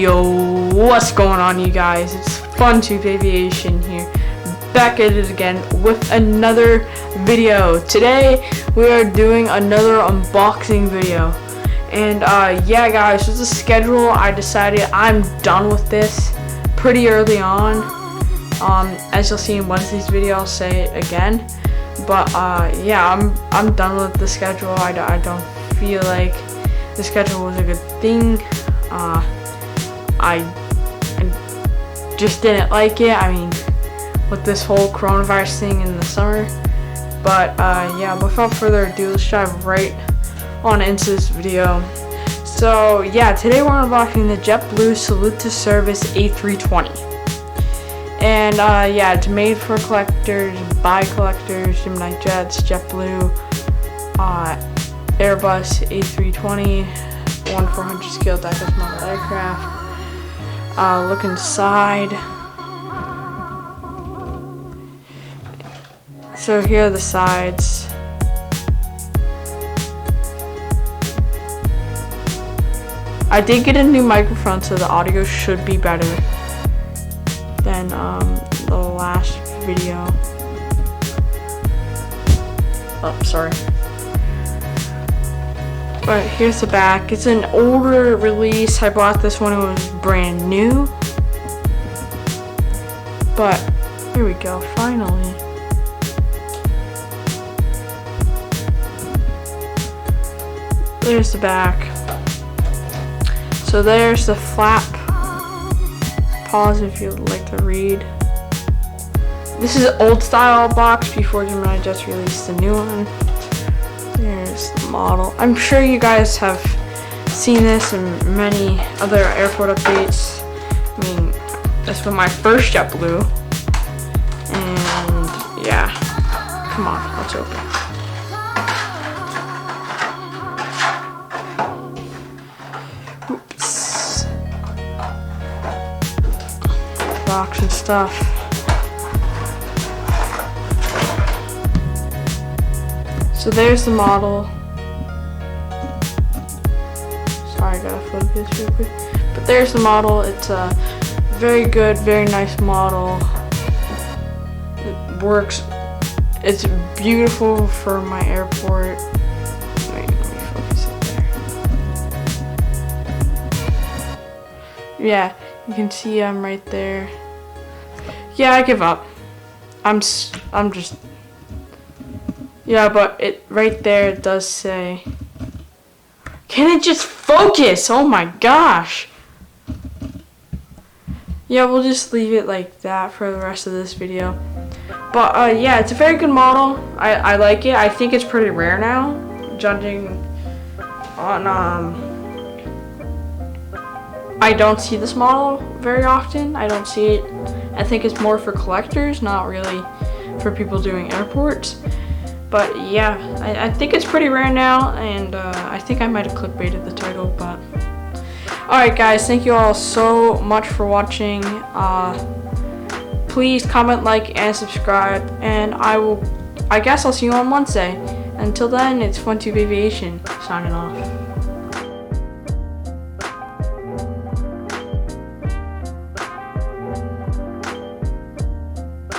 Yo, what's going on, you guys? It's FunTube Aviation here, back at it again with another video. Today we are doing another unboxing video, and yeah guys, with the schedule I decided I'm done with this pretty early on. As you'll see in Wednesday's video, I'll say it again, but yeah, I'm done with the schedule. I don't feel like the schedule was a good thing. I just didn't like it. I mean, with this whole coronavirus thing in the summer. But yeah, without further ado, let's dive right on into this video. So yeah, today we're unboxing the JetBlue Salute to Service A320. And yeah, it's made for collectors, by collectors, Gemini Jets, JetBlue, Airbus A320, 1-400 scale die-cast model aircraft. Look inside. So here are the sides. I did get a new microphone, so the audio should be better than the last video. Oh, sorry. But here's the back. It's an older release. I bought this when it was brand new. But here we go, finally. There's the back. So there's the flap. Pause if you'd like to read. This is an old style box before Gemini Jets released the new one. There's the model. I'm sure you guys have seen this in many other airport updates. I mean, this was my first JetBlue. And yeah, come on, let's open it. Oops. Box and stuff. So there's the model. Sorry, I gotta focus real quick. But there's the model. It's a very good, very nice model. It works. It's beautiful for my airport. Wait, let me focus it there. Yeah, you can see I'm right there. Yeah, I give up. I'm just. Yeah, but it right there it does say. Can it just focus? Oh my gosh. Yeah, we'll just leave it like that for the rest of this video. But yeah, it's a very good model. I like it. I think it's pretty rare now, judging on I don't see this model very often. I don't see it. I think it's more for collectors, not really for people doing airports. But yeah, I think it's pretty rare now, and I think I might have clickbaited the title, but alright guys, thank you all so much for watching. Please comment, like, and subscribe, and I guess I'll see you on Wednesday. Until then, it's FunTube Aviation signing off.